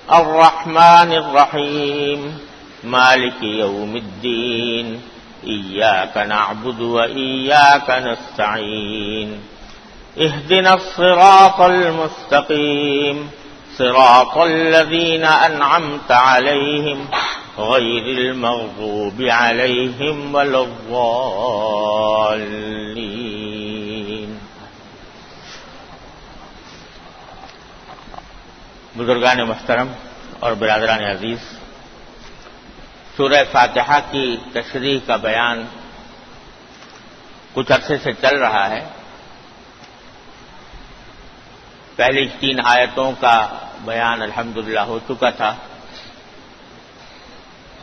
الرحمن الرحيم مالك يوم الدين إياك نعبد وإياك نستعين اهدنا الصراط المستقيم صراط الذين أنعمت عليهم غير المغضوب عليهم ولا الضالين۔ بزرگان محترم اور برادران عزیز، سورہ فاتحہ کی تشریح کا بیان کچھ عرصے سے چل رہا ہے۔ پہلی 3 آیتوں کا بیان الحمدللہ ہو چکا تھا،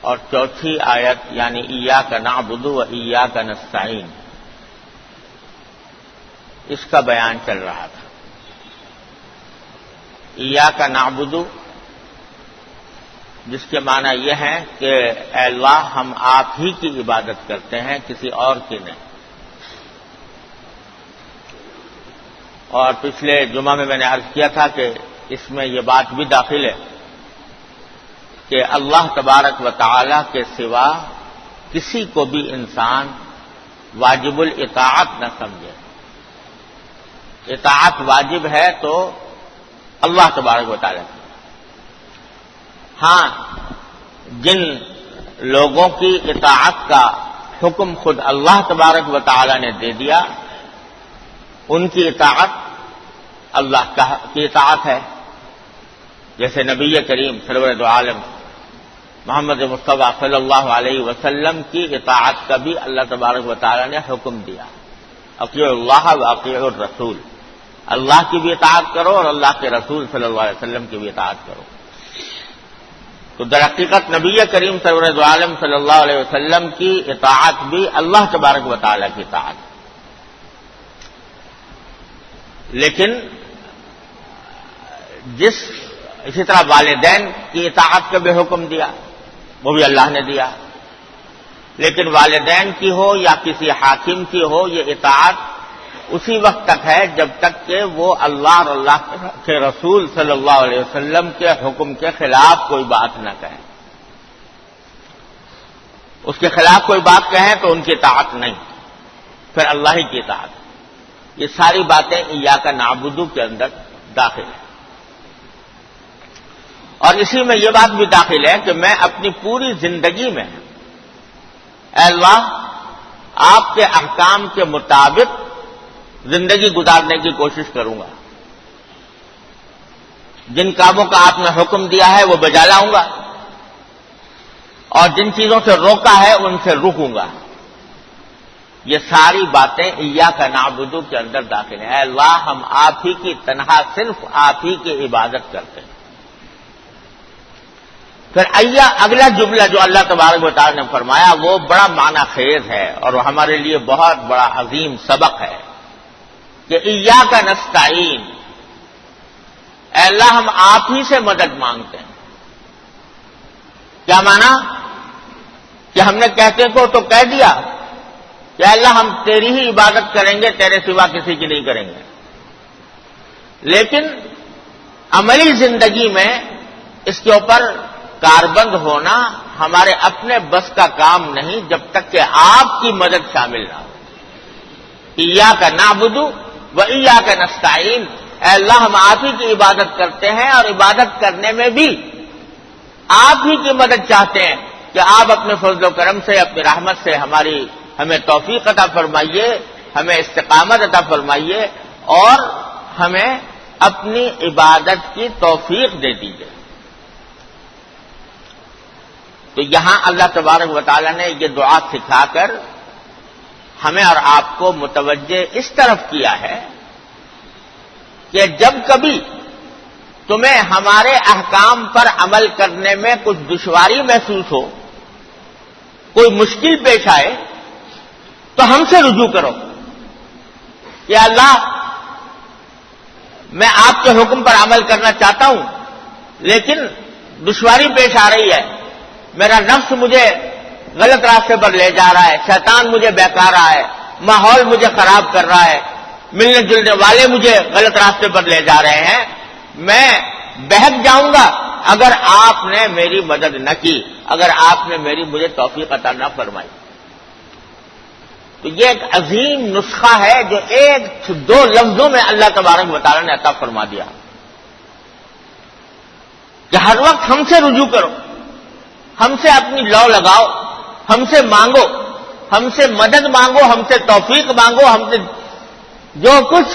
اور چوتھی آیت یعنی ایاک نعبد و ایاک نستعین، اس کا بیان چل رہا تھا۔ ایاک نعبد، جس کے معنی یہ ہے کہ اے اللہ ہم آپ ہی کی عبادت کرتے ہیں، کسی اور کی نہیں۔ اور پچھلے جمعہ میں نے عرض کیا تھا کہ اس میں یہ بات بھی داخل ہے کہ اللہ تبارک و تعالی کے سوا کسی کو بھی انسان واجب الاطاعت نہ سمجھے۔ اطاعت واجب ہے تو اللہ تبارک و تعالی کی۔ ہاں، جن لوگوں کی اطاعت کا حکم خود اللہ تبارک و تعالی نے دے دیا، ان کی اطاعت اللہ کی اطاعت ہے، جیسے نبی کریم سرور دو عالم محمد مصطفیٰ صلی اللہ علیہ وسلم کی اطاعت کا بھی اللہ تبارک و تعالی نے حکم دیا، اطیعوا اللہ و اطیعوا الرسول، اللہ کی بھی اطاعت کرو اور اللہ کے رسول صلی اللہ علیہ وسلم کی بھی اطاعت کرو۔ تو در حقیقت نبی کریم سرور دو عالم صلی اللہ علیہ وسلم کی اطاعت بھی اللہ تبارک و تعالی کی اطاعت ہے۔ لیکن اسی طرح والدین کی اطاعت کا بھی حکم دیا، وہ بھی اللہ نے دیا، لیکن والدین کی ہو یا کسی حاکم کی ہو، یہ اطاعت اسی وقت تک ہے جب تک کہ وہ اللہ اور اللہ کے رسول صلی اللہ علیہ وسلم کے حکم کے خلاف کوئی بات نہ کہیں۔ اس کے خلاف کوئی بات کہیں تو ان کی اطاعت نہیں، پھر اللہ ہی کی اطاعت۔ یہ ساری باتیں ایاک نعبد کے اندر داخل ہیں، اور اسی میں یہ بات بھی داخل ہے کہ میں اپنی پوری زندگی میں اے اللہ آپ کے احکام کے مطابق زندگی گزارنے کی کوشش کروں گا، جن کاموں کا آپ نے حکم دیا ہے وہ بجا لاؤں گا، اور جن چیزوں سے روکا ہے ان سے رکوں گا۔ یہ ساری باتیں ایاک نعبد کے اندر داخل ہیں۔ اے اللہ ہم آپ ہی کی تنہا صرف آپ ہی کی عبادت کرتے ہیں۔ پھر اگلا جملہ جو اللہ تبارک و تعالی نے فرمایا وہ بڑا معنی خیز ہے اور ہمارے لیے بہت بڑا عظیم سبق ہے کہ ایاک نستعین، اے اللہ ہم آپ ہی سے مدد مانگتے ہیں۔ کیا معنی؟ کہ ہم نے کہتے کو تو کہہ دیا کہ اے اللہ ہم تیری ہی عبادت کریں گے، تیرے سوا کسی کی نہیں کریں گے، لیکن عملی زندگی میں اس کے اوپر کاربند ہونا ہمارے اپنے بس کا کام نہیں جب تک کہ آپ کی مدد شامل نہ ہو۔ ایاک نعبد و ایاک نستعین، اے اللہ ہم آپ ہی کی عبادت کرتے ہیں اور عبادت کرنے میں بھی آپ ہی کی مدد چاہتے ہیں کہ آپ اپنے فضل و کرم سے، اپنی رحمت سے ہمیں توفیق عطا فرمائیے، ہمیں استقامت عطا فرمائیے اور ہمیں اپنی عبادت کی توفیق دے دیجیے۔ تو یہاں اللہ تبارک و تعالی نے یہ دعا سکھا کر ہمیں اور آپ کو متوجہ اس طرف کیا ہے کہ جب کبھی تمہیں ہمارے احکام پر عمل کرنے میں کچھ دشواری محسوس ہو، کوئی مشکل پیش آئے، تو ہم سے رجوع کرو کہ اللہ میں آپ کے حکم پر عمل کرنا چاہتا ہوں لیکن دشواری پیش آ رہی ہے، میرا نفس مجھے غلط راستے پر لے جا رہا ہے، شیطان مجھے بہکا رہا ہے، ماحول مجھے خراب کر رہا ہے، ملنے جلنے والے مجھے غلط راستے پر لے جا رہے ہیں، میں بہک جاؤں گا اگر آپ نے میری مدد نہ کی، اگر آپ نے مجھے توفیق عطا نہ فرمائی۔ تو یہ ایک عظیم نسخہ ہے جو ایک دو لفظوں میں اللہ تبارک و تعالی نے عطا فرما دیا کہ ہر وقت ہم سے رجوع کرو، ہم سے اپنی لو لگاؤ، ہم سے مانگو، ہم سے مدد مانگو، ہم سے توفیق مانگو، ہم سے جو کچھ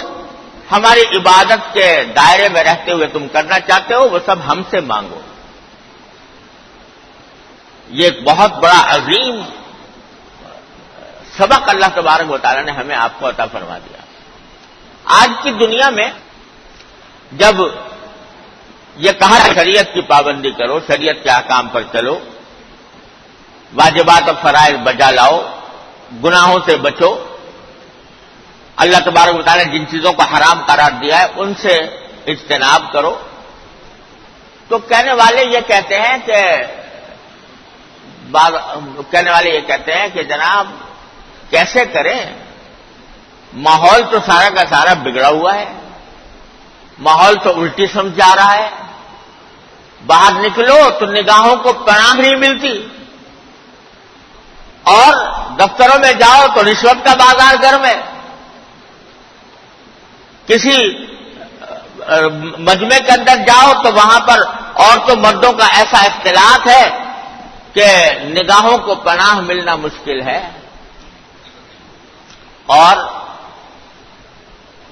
ہماری عبادت کے دائرے میں رہتے ہوئے تم کرنا چاہتے ہو وہ سب ہم سے مانگو۔ یہ ایک بہت بڑا عظیم سبق اللہ تبارک و تعالیٰ نے ہمیں آپ کو عطا فرما دیا۔ آج کی دنیا میں جب یہ کہا شریعت کی پابندی کرو، شریعت کے احکام پر چلو، واجبات اور فرائض بجا لاؤ، گناہوں سے بچو، اللہ تبارک و تعالیٰ نے جن چیزوں کو حرام قرار دیا ہے ان سے اجتناب کرو، تو کہنے والے یہ کہتے ہیں کہ جناب کیسے کریں، ماحول تو سارا کا سارا بگڑا ہوا ہے، ماحول تو الٹی سمجھ جا رہا ہے، باہر نکلو تو نگاہوں کو پناہ نہیں ملتی، اور دفتروں میں جاؤ تو رشوت کا بازار گرم ہے، کسی مجمع کے اندر جاؤ تو وہاں پر عورتوں مردوں کا ایسا اختلاط ہے کہ نگاہوں کو پناہ ملنا مشکل ہے، اور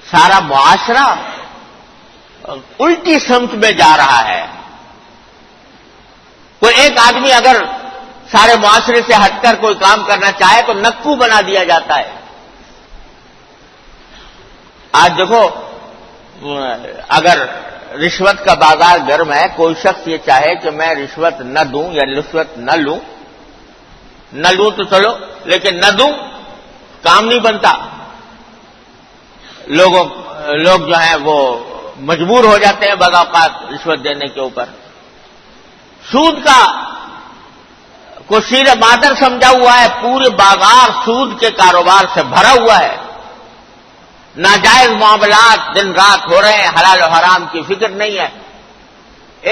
سارا معاشرہ الٹی سمت میں جا رہا ہے۔ کوئی ایک آدمی اگر سارے معاشرے سے ہٹ کر کوئی کام کرنا چاہے تو نکو بنا دیا جاتا ہے۔ آج دیکھو، اگر رشوت کا بازار گرم ہے، کوئی شخص یہ چاہے کہ میں رشوت نہ دوں یا رشوت نہ لوں تو چلو، لیکن نہ دوں کام نہیں بنتا، لوگ جو ہیں وہ مجبور ہو جاتے ہیں بعض اوقات رشوت دینے کے اوپر۔ سود کا کو شیر مادر سمجھا ہوا ہے، پورے بازار سود کے کاروبار سے بھرا ہوا ہے، ناجائز معاملات دن رات ہو رہے ہیں، حلال و حرام کی فکر نہیں ہے،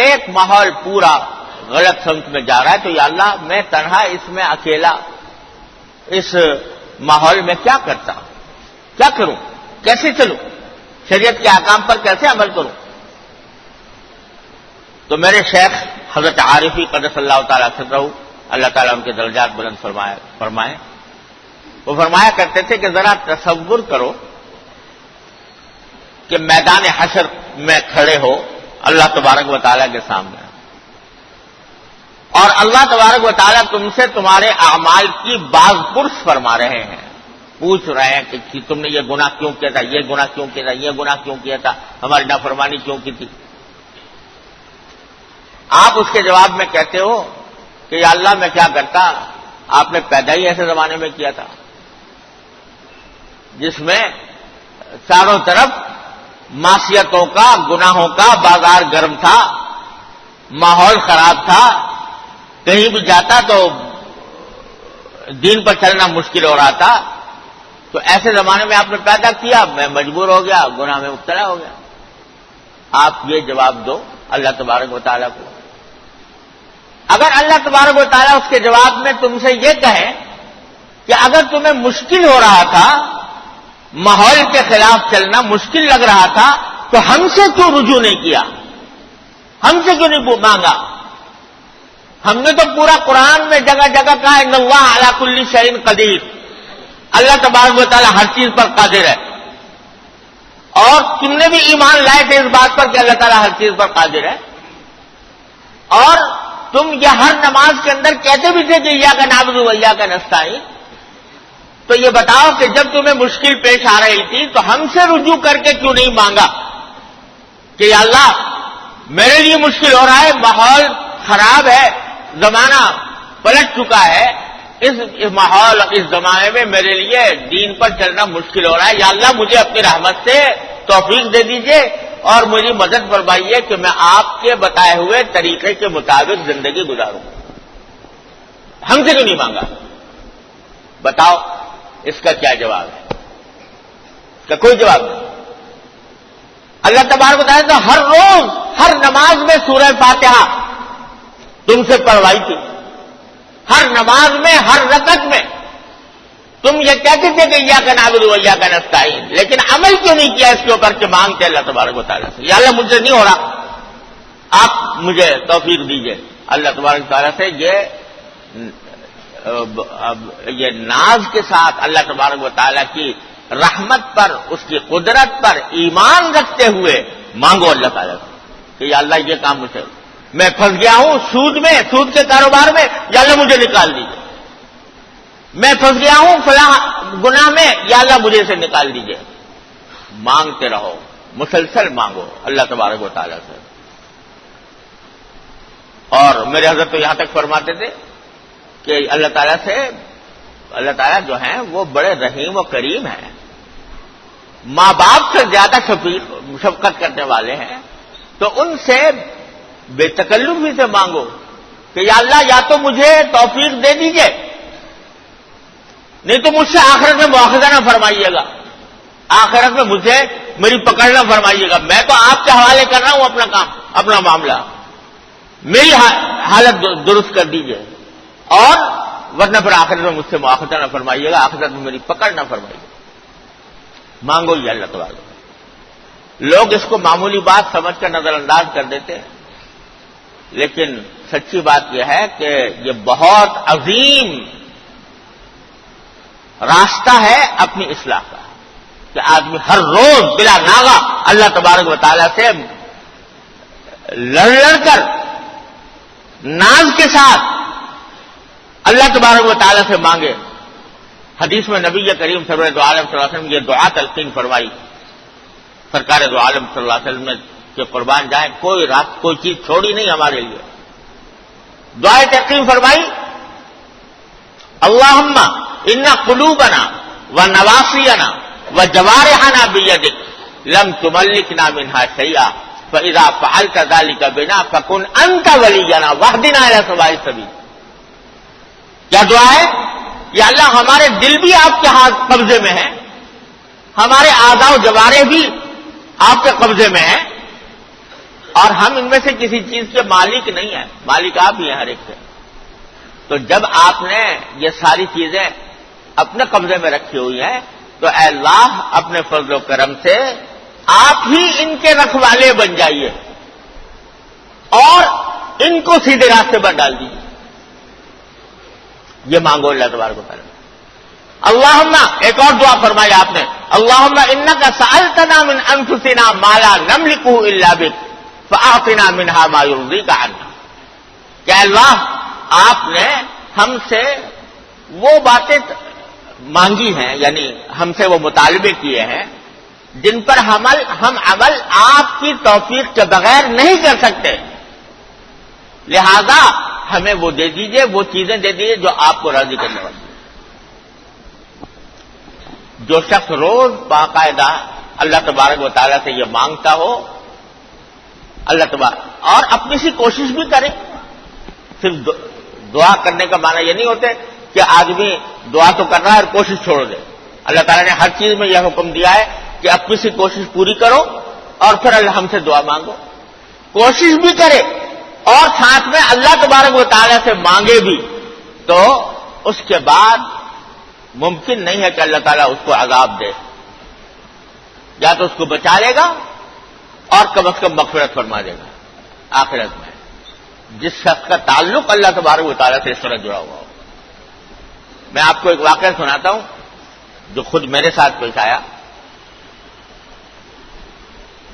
ایک ماحول پورا غلط سمت میں جا رہا ہے۔ تو یا اللہ میں تنہا اس میں اکیلا اس ماحول میں کیا کرتا، کیا کروں، کیسے چلوں، شریعت کے احکام پر کیسے عمل کروں؟ تو میرے شیخ حضرت عارفی قدس اللہ تعالیٰ سرہ، اللہ تعالیٰ ان کے درجات بلند فرمائے، وہ فرمایا کرتے تھے کہ ذرا تصور کرو کہ میدان حشر میں کھڑے ہو اللہ تبارک و تعالیٰ کے سامنے، اور اللہ تبارک و تعالیٰ تم سے تمہارے اعمال کی باز پرس فرما رہے ہیں، پوچھ رہے ہیں کہ تم نے یہ گناہ کیوں کیا تھا، یہ گناہ کیوں کیا تھا، یہ گناہ کیوں کیا تھا، ہماری نافرمانی کیوں کی تھی۔ آپ اس کے جواب میں کہتے ہو کہ یا اللہ میں کیا کرتا، آپ نے پیدا ہی ایسے زمانے میں کیا تھا جس میں چاروں طرف معصیتوں کا، گناہوں کا بازار گرم تھا، ماحول خراب تھا، کہیں بھی جاتا تو دین پر چلنا مشکل ہو رہا تھا، تو ایسے زمانے میں آپ نے پیدا کیا، میں مجبور ہو گیا، گناہ میں مبتلا ہو گیا۔ آپ یہ جواب دو اللہ تبارک و تعالیٰ کو۔ اگر اللہ تبارک و تعالیٰ اس کے جواب میں تم سے یہ کہے کہ اگر تمہیں مشکل ہو رہا تھا، ماحول کے خلاف چلنا مشکل لگ رہا تھا، تو ہم سے کیوں رجوع نہیں کیا، ہم سے کیوں نہیں مانگا؟ ہم نے تو پورا قرآن میں جگہ جگہ کہا ان اللہ علی کل شیء قدیر، اللہ تبارک و تعالیٰ ہر چیز پر قادر ہے، اور تم نے بھی ایمان لائے تھے اس بات پر کہ اللہ تعالیٰ ہر چیز پر قادر ہے، اور تم یہ ہر نماز کے اندر کہتے بھی تھے کہ ایاک نعبد و ایاک نستعین۔ تو یہ بتاؤ کہ جب تمہیں مشکل پیش آ رہی تھی تو ہم سے رجوع کر کے کیوں نہیں مانگا کہ یا اللہ میرے لیے مشکل ہو رہا ہے، ماحول خراب ہے، زمانہ پلٹ چکا ہے، اس ماحول اس زمانے میں میرے لیے دین پر چلنا مشکل ہو رہا ہے، یا اللہ مجھے اپنی رحمت سے توفیق دے دیجئے اور میری مدد فرمائیے کہ میں آپ کے بتائے ہوئے طریقے کے مطابق زندگی گزاروں۔ ہم سے کیوں نہیں مانگا؟ بتاؤ اس کا کیا جواب ہے؟ اس کا کوئی جواب نہیں۔ اللہ تبارک و تعالیٰ تو ہر روز ہر نماز میں سورہ فاتحہ تم سے پڑھوائی تھی، ہر نماز میں ہر رکعت میں تم یہ کہتے تھے کہ ایاک نعبد و ایاک نستعین، لیکن عمل کیوں نہیں کیا اس کے اوپر کہ مانگتے اللہ تبارک و تعالیٰ سے، یا اللہ مجھ سے نہیں ہو رہا، آپ مجھے توفیق دیجئے۔ اللہ تبارک و تعالیٰ سے یہ ناز کے ساتھ اللہ تبارک و تعالیٰ کی رحمت پر، اس کی قدرت پر ایمان رکھتے ہوئے مانگو اللہ تعالیٰ سے کہ یا اللہ یہ کام مجھے، میں پھنس گیا ہوں سود میں، سود کے کاروبار میں، یا اللہ مجھے نکال دیجیے، میں پھنس گیا ہوں فلاں گناہ میں، یا اللہ مجھے سے نکال دیجیے۔ مانگتے رہو، مسلسل مانگو اللہ تبارک و تعالیٰ سے۔ اور میرے حضرت تو یہاں تک فرماتے تھے کہ اللہ تعالیٰ سے، اللہ تعالیٰ جو ہیں وہ بڑے رحیم و کریم ہیں، ماں باپ سے زیادہ شفقت کرنے والے ہیں، تو ان سے بے تکلفی سے مانگو کہ یا اللہ یا تو مجھے توفیق دے دیجئے، نہیں تو مجھ سے آخرت میں مواخذہ نہ فرمائیے گا، آخرت میں مجھے میری پکڑ نہ فرمائیے گا، میں تو آپ کے حوالے کر رہا ہوں اپنا کام، اپنا معاملہ، میری حالت درست کر دیجئے، اور ورنہ پھر آخرت میں مجھ سے مواخذہ نہ فرمائیے گا، آخرت میں میری پکڑ نہ فرمائیے گا۔ مانگو یہ اللہ تبارک۔ لوگ اس کو معمولی بات سمجھ کر نظر انداز کر دیتے ہیں، لیکن سچی بات یہ ہے کہ یہ بہت عظیم راستہ ہے اپنی اصلاح کا، کہ آدمی ہر روز بلا ناغہ اللہ تبارک و تعالیٰ سے لڑ کر ناز کے ساتھ اللہ تبارک و تعالیٰ سے مانگے۔ حدیث میں نبی کریم سرور دو عالم صلی اللہ علیہ وسلم یہ دعا تلقین فرمائی، سرکار دو عالم صلی اللہ علیہ وسلم کے قربان جائیں، کوئی رات کوئی چیز چھوڑی نہیں ہمارے لیے، دعا تلقین فرمائی، اللہم ان قلوبنا ونواسینا وجوارحنا بیدک لم تملکنا منها شیئا فاذا فعلت ذلك بنا فکن انت ولینا واہدنا الی سواء السبیل۔ کیا دعا ہے؟ یا اللہ ہمارے دل بھی آپ کے ہاتھ قبضے میں ہیں، ہمارے اعضاء و جوارح بھی آپ کے قبضے میں ہیں، اور ہم ان میں سے کسی چیز کے مالک نہیں ہیں، مالک آپ ہی ہیں ہر ایک سے۔ تو جب آپ نے یہ ساری چیزیں اپنے قبضے میں رکھی ہوئی ہیں تو اے اللہ اپنے فضل و کرم سے آپ ہی ان کے رکھوالے بن جائیے اور ان کو سیدھے راستے پر ڈال دیجیے۔ یہ مانگو اللہ تبارک و تعالیٰ۔ اللہم، ایک اور دعا فرمائی آپ نے، اللہم انک سألتنا من انفسنا ما لا نملکہ الا بک فاعطنا منها ما یرضیک عنا۔ کہ اللہ آپ نے ہم سے وہ باتیں مانگی ہیں، یعنی ہم سے وہ مطالبے کیے ہیں جن پر ہم عمل آپ کی توفیق کے بغیر نہیں کر سکتے، لہذا ہمیں وہ دے دیجئے، وہ چیزیں دے دیجئے جو آپ کو راضی کرنے والی ہیں۔ جو شخص روز باقاعدہ اللہ تبارک و تعالیٰ سے یہ مانگتا ہو، اللہ تبارک، اور اپنی سی کوشش بھی کرے، صرف دعا کرنے کا معنی یہ نہیں ہوتے کہ آدمی دعا تو کر رہا ہے اور کوشش چھوڑ دے۔ اللہ تعالیٰ نے ہر چیز میں یہ حکم دیا ہے کہ اپنی سی کوشش پوری کرو اور پھر اللہ ہم سے دعا مانگو، کوشش بھی کرے اور ساتھ میں اللہ تبارک و تعالیٰ سے مانگے بھی، تو اس کے بعد ممکن نہیں ہے کہ اللہ تعالیٰ اس کو عذاب دے، یا تو اس کو بچا لے گا اور کم از کم مغفرت فرما دے گا آخرت میں، جس شخص کا تعلق اللہ تبارک و تعالیٰ سے اس طرح جڑا ہوا ہو۔ میں آپ کو ایک واقعہ سناتا ہوں جو خود میرے ساتھ پیش آیا،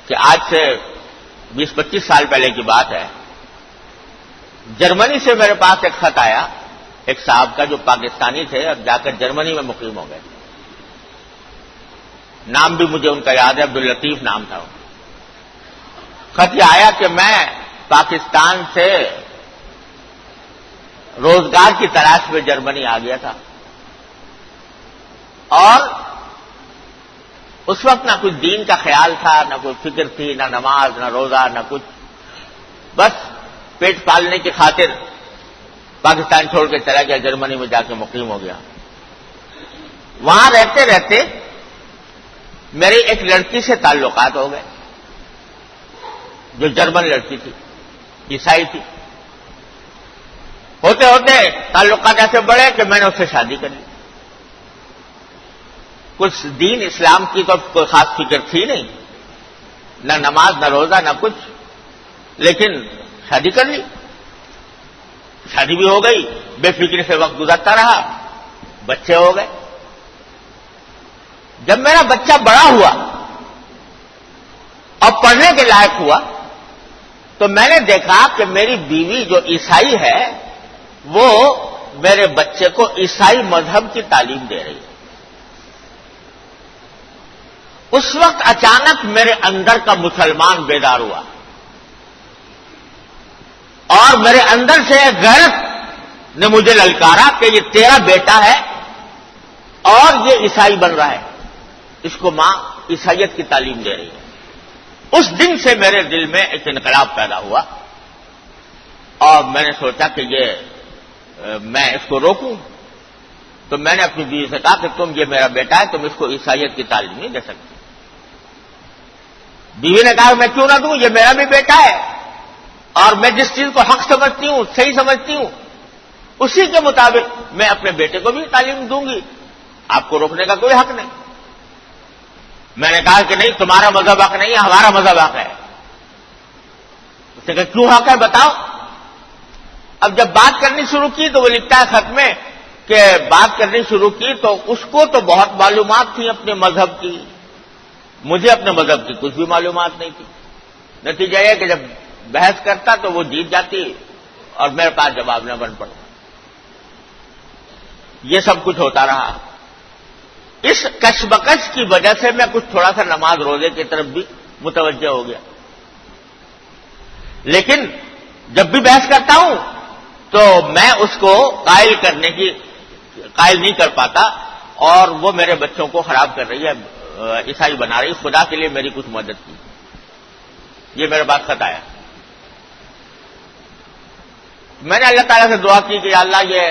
کہ آج سے 20-25 سال پہلے کی بات ہے، جرمنی سے میرے پاس ایک خط آیا، ایک صاحب کا جو پاکستانی تھے اور جا کر جرمنی میں مقیم ہو گئے، نام بھی مجھے ان کا یاد ہے، عبداللطیف نام تھا۔ خط یہ آیا کہ میں پاکستان سے روزگار کی تلاش میں جرمنی آ گیا تھا، اور اس وقت نہ کچھ دین کا خیال تھا، نہ کوئی فکر تھی، نہ نماز، نہ روزہ، نہ کچھ، بس پیٹ پالنے کی خاطر پاکستان چھوڑ کے چلا گیا، جرمنی میں جا کے مقیم ہو گیا۔ وہاں رہتے رہتے میری ایک لڑکی سے تعلقات ہو گئے، جو جرمن لڑکی تھی، عیسائی تھی. ہوتے ہوتے تعلقات ایسے بڑھے کہ میں نے اس سے شادی کر لی. کچھ دین اسلام کی تو کوئی خاص فکر تھی نہیں، نہ نماز نہ روزہ نہ کچھ، لیکن شادی کر لی. شادی بھی ہو گئی، بے فکری سے وقت گزرتا رہا، بچے ہو گئے. جب میرا بچہ بڑا ہوا اور پڑھنے کے لائق ہوا تو میں نے دیکھا کہ میری بیوی جو عیسائی ہے وہ میرے بچے کو عیسائی مذہب کی تعلیم دے رہی ہے. اس وقت اچانک میرے اندر کا مسلمان بیدار ہوا اور میرے اندر سے غیرت نے مجھے للکارا کہ یہ تیرا بیٹا ہے اور یہ عیسائی بن رہا ہے، اس کو ماں عیسائیت کی تعلیم دے رہی ہے. اس دن سے میرے دل میں ایک انقلاب پیدا ہوا اور میں نے سوچا کہ میں اس کو روکوں. تو میں نے اپنی بیوی سے کہا کہ تم یہ میرا بیٹا ہے، تم اس کو عیسائیت کی تعلیم نہیں دے سکتے. بیوی نے کہا میں کیوں نہ دوں، یہ میرا بھی بیٹا ہے اور میں جس چیز کو حق سمجھتی ہوں، صحیح سمجھتی ہوں، اسی کے مطابق میں اپنے بیٹے کو بھی تعلیم دوں گی، آپ کو روکنے کا کوئی حق نہیں. میں نے کہا کہ نہیں، تمہارا مذہب حق نہیں ہے، ہمارا مذہب حق ہے. اس نے کہا کیوں حق ہے بتاؤ. اب جب بات کرنی شروع کی تو وہ لکھتا ہے خط میں کہ بات کرنی شروع کی تو اس کو تو بہت معلومات تھیں اپنے مذہب کی، مجھے اپنے مذہب کی کچھ بھی معلومات نہیں تھی. نتیجہ یہ کہ جب بحث کرتا تو وہ جیت جاتی اور میرے پاس جواب نہ بن پڑتا. یہ سب کچھ ہوتا رہا. اس کشمکش کی وجہ سے میں کچھ تھوڑا سا نماز روزے کی طرف بھی متوجہ ہو گیا، لیکن جب بھی بحث کرتا ہوں تو میں اس کو قائل نہیں کر پاتا اور وہ میرے بچوں کو خراب کر رہی ہے، عیسائی بنا رہی. خدا کے لیے میری کچھ مدد کی. یہ میرے پاس خط آیا. میں نے اللہ تعالیٰ سے دعا کی کہ یا اللہ یہ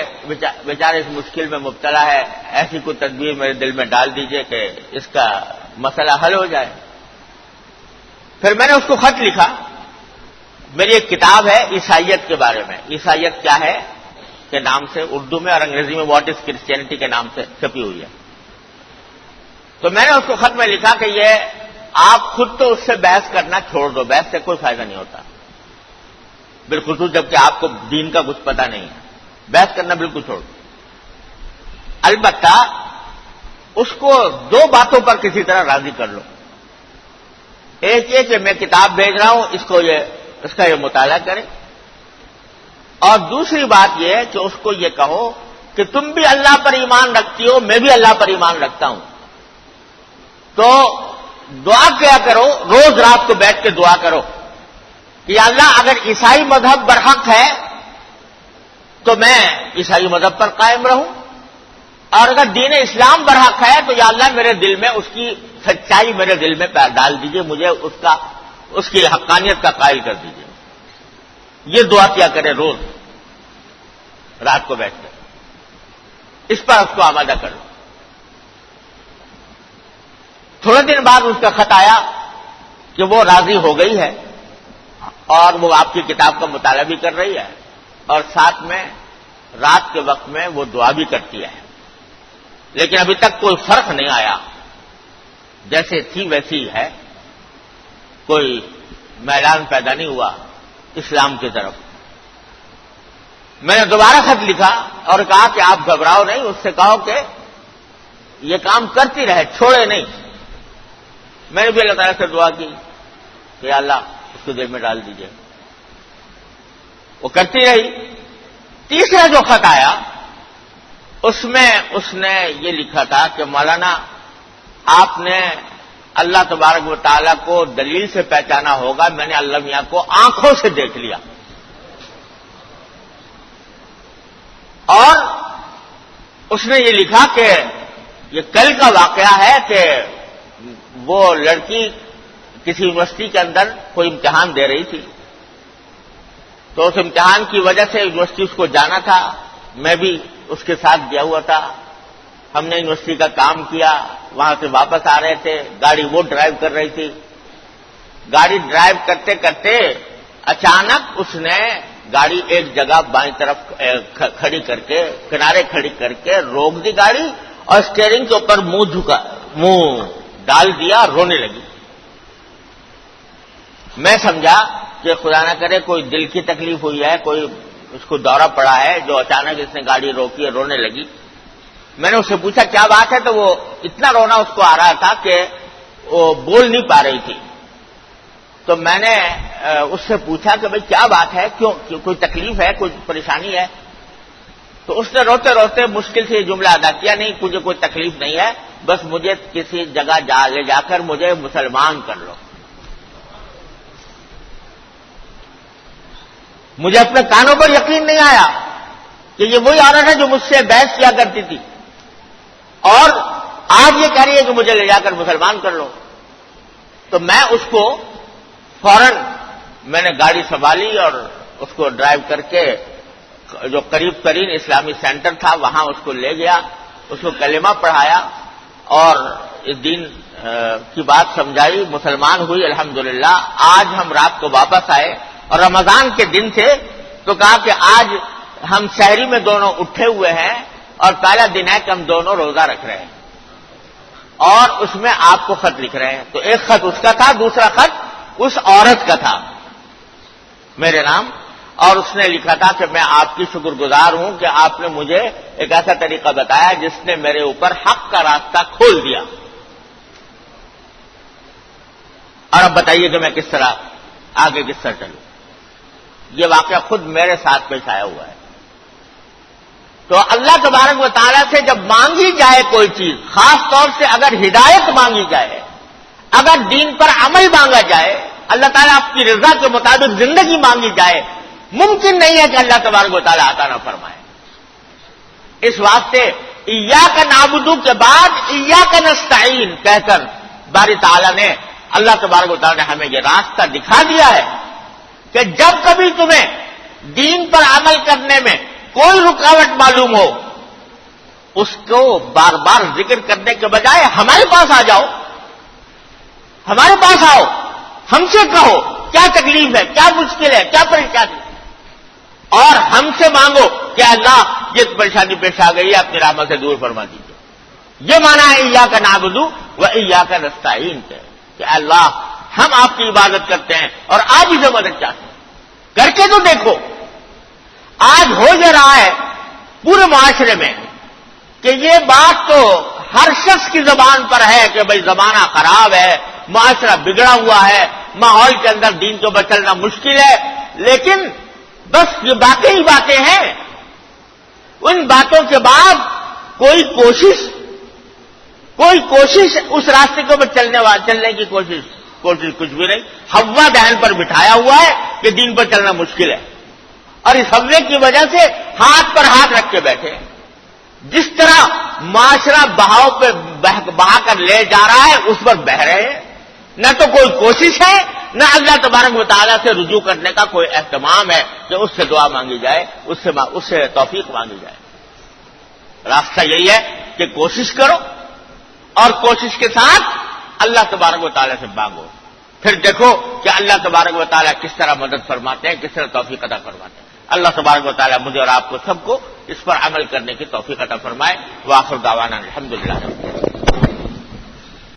بیچارہ اس مشکل میں مبتلا ہے، ایسی کوئی تدبیر میرے دل میں ڈال دیجئے کہ اس کا مسئلہ حل ہو جائے. پھر میں نے اس کو خط لکھا. میری ایک کتاب ہے عیسائیت کے بارے میں، عیسائیت کیا ہے کے نام سے اردو میں اور انگریزی میں واٹ از کرسچینٹی کے نام سے چھپی ہوئی ہے. تو میں نے اس کو خط میں لکھا کہ یہ آپ خود تو اس سے بحث کرنا چھوڑ دو، بحث سے کوئی فائدہ نہیں ہوتا، بالخصوص جبکہ آپ کو دین کا کچھ پتہ نہیں ہے. بحث کرنا بالکل چھوڑ دو. البتہ اس کو دو باتوں پر کسی طرح راضی کر لو. ایک یہ کہ میں کتاب بھیج رہا ہوں، اس کا یہ مطالعہ کریں، اور دوسری بات یہ ہے کہ اس کو یہ کہو کہ تم بھی اللہ پر ایمان رکھتی ہو، میں بھی اللہ پر ایمان رکھتا ہوں، تو دعا کیا کرو، روز رات کو بیٹھ کے دعا کرو کہ یا اللہ اگر عیسائی مذہب برحق ہے تو میں عیسائی مذہب پر قائم رہوں، اور اگر دین اسلام برحق ہے تو یا اللہ میرے دل میں اس کی سچائی میرے دل میں ڈال دیجئے، مجھے اس کی حقانیت کا قائل کر دیجئے. یہ دعا کیا کرے روز رات کو بیٹھ کر، اس پر اس کو آمادہ کر لو. تھوڑے دن بعد اس کا خط آیا کہ وہ راضی ہو گئی ہے اور وہ آپ کی کتاب کا مطالعہ بھی کر رہی ہے اور ساتھ میں رات کے وقت میں وہ دعا بھی کرتی ہے، لیکن ابھی تک کوئی فرق نہیں آیا، جیسے تھی ویسی ہے، کوئی میلان پیدا نہیں ہوا اسلام کی طرف. میں نے دوبارہ خط لکھا اور کہا کہ آپ گھبراؤ نہیں، اس سے کہو کہ یہ کام کرتی رہے، چھوڑے نہیں. میں نے بھی اللہ تعالیٰ سے دعا کی کہ یا اللہ اس کو دل میں ڈال دیجیے. وہ کرتی رہی. تیسرا جو خط آیا اس میں اس نے یہ لکھا تھا کہ مولانا آپ نے اللہ تبارک و تعالیٰ کو دلیل سے پہچانا ہوگا، میں نے اللہ میاں کو آنکھوں سے دیکھ لیا. اور اس نے یہ لکھا کہ یہ کل کا واقعہ ہے کہ وہ لڑکی کسی یونیورسٹی کے اندر کوئی امتحان دے رہی تھی، تو اس امتحان کی وجہ سے یونیورسٹی اس کو جانا تھا، میں بھی اس کے ساتھ گیا ہوا تھا. ہم نے یونیورسٹی کا کام کیا، وہاں سے واپس آ رہے تھے، گاڑی وہ ڈرائیو کر رہی تھی. گاڑی ڈرائیو کرتے کرتے اچانک اس نے گاڑی ایک جگہ بائیں طرف کھڑی کر کے کنارے کھڑی کر کے روک دی گاڑی اور اسٹیئرنگ کے اوپر منہ ڈال دیا، رونے لگی۔ میں سمجھا کہ خدا نہ کرے کوئی دل کی تکلیف ہوئی ہے، کوئی اس کو دورہ پڑا ہے جو اچانک اس نے گاڑی روکی اور رونے لگی۔ میں نے اس سے پوچھا کیا بات ہے، تو وہ اتنا رونا اس کو آ رہا تھا کہ وہ بول نہیں پا رہی تھی۔ تو میں نے اس سے پوچھا کہ بھئی کیا بات ہے، کیوں کوئی تکلیف ہے، کوئی پریشانی ہے؟ تو اس نے روتے روتے مشکل سے یہ جملہ ادا کیا، نہیں مجھے کوئی تکلیف نہیں ہے، بس مجھے کسی جگہ لے جا کر مجھے مسلمان کر لو۔ مجھے اپنے کانوں پر یقین نہیں آیا کہ یہ وہی عورت ہے جو مجھ سے بحث کیا کرتی تھی اور آج یہ کہہ رہی ہے کہ مجھے لے جا کر مسلمان کر لو۔ تو میں اس کو فوراً میں نے گاڑی سنبھالی اور اس کو ڈرائیو کر کے جو قریب ترین اسلامی سینٹر تھا وہاں اس کو لے گیا، اس کو کلمہ پڑھایا اور اس دین کی بات سمجھائی، مسلمان ہوئی الحمدللہ۔ آج ہم رات کو واپس آئے اور رمضان کے دن تھے، تو کہا کہ آج ہم سحری میں دونوں اٹھے ہوئے ہیں اور پہلا دن ہے کہ ہم دونوں روزہ رکھ رہے ہیں اور اس میں آپ کو خط لکھ رہے ہیں۔ تو ایک خط اس کا تھا، دوسرا خط اس عورت کا تھا میرے نام، اور اس نے لکھا تھا کہ میں آپ کی شکر گزار ہوں کہ آپ نے مجھے ایک ایسا طریقہ بتایا جس نے میرے اوپر حق کا راستہ کھول دیا۔ اور اب بتائیے کہ میں کس طرح آگے کس طرح چلوں۔ یہ واقعہ خود میرے ساتھ پیش آیا ہوا ہے۔ تو اللہ تبارک و تعالیٰ سے جب مانگی جائے کوئی چیز، خاص طور سے اگر ہدایت مانگی جائے، اگر دین پر عمل مانگا جائے، اللہ تعالیٰ آپ کی رضا کے مطابق زندگی مانگی جائے، ممکن نہیں ہے کہ اللہ تبارک و تعالیٰ عطا نہ فرمائے۔ اس واسطے ایاک نعبد کے بعد ایاک نستعین کہہ کر باری تعالیٰ نے، اللہ تبارک و تعالیٰ نے ہمیں یہ راستہ دکھا دیا ہے کہ جب کبھی تمہیں دین پر عمل کرنے میں کوئی رکاوٹ معلوم ہو، اس کو بار بار ذکر کرنے کے بجائے ہمارے پاس آ جاؤ، ہمارے پاس آؤ، ہم سے کہو کیا تکلیف ہے، کیا مشکل ہے، کیا پریشانی، اور ہم سے مانگو کہ اللہ یہ پریشانی پیش آ گئی ہے اپنی رحمت سے دور فرما دیجیے۔ یہ مانا ہے ایاک نعبد و ایاک نستعین کہ اللہ ہم آپ کی عبادت کرتے ہیں اور آج ہی سے مدد چاہتے ہیں۔ کر کے تو دیکھو، آج ہو یہ رہا ہے پورے معاشرے میں کہ یہ بات تو ہر شخص کی زبان پر ہے کہ بھئی زمانہ خراب ہے، معاشرہ بگڑا ہوا ہے، ماحول کے اندر دین کو بچلنا مشکل ہے، لیکن بس یہ باتیں ہی باتیں ہیں۔ ان باتوں کے بعد کوئی کوشش اس راستے کے اوپر چلنے کی کوشش کچھ بھی نہیں۔ ہوا دہن پر بٹھایا ہوا ہے کہ دین پر چلنا مشکل ہے، اور اس ہوے کی وجہ سے ہاتھ پر ہاتھ رکھ کے بیٹھے ہیں۔ جس طرح معاشرہ بہاؤ پہ بہا کر لے جا رہا ہے اس پر بہہ رہے ہیں، نہ تو کوئی کوشش ہے، نہ اللہ تبارک و تعالیٰ سے رجوع کرنے کا کوئی اہتمام ہے کہ اس سے دعا مانگی جائے، اس سے توفیق مانگی جائے۔ راستہ یہی ہے کہ کوشش کرو اور کوشش کے ساتھ اللہ تبارک و تعالیٰ سے مانگو، پھر دیکھو کہ اللہ تبارک و تعالیٰ کس طرح مدد فرماتے ہیں، کس طرح توفیق عطا فرماتے ہیں۔ اللہ تبارک و تعالیٰ مجھے اور آپ کو سب کو اس پر عمل کرنے کی توفیق عطا فرمائے۔ وآخر دعوانا الحمدللہ۔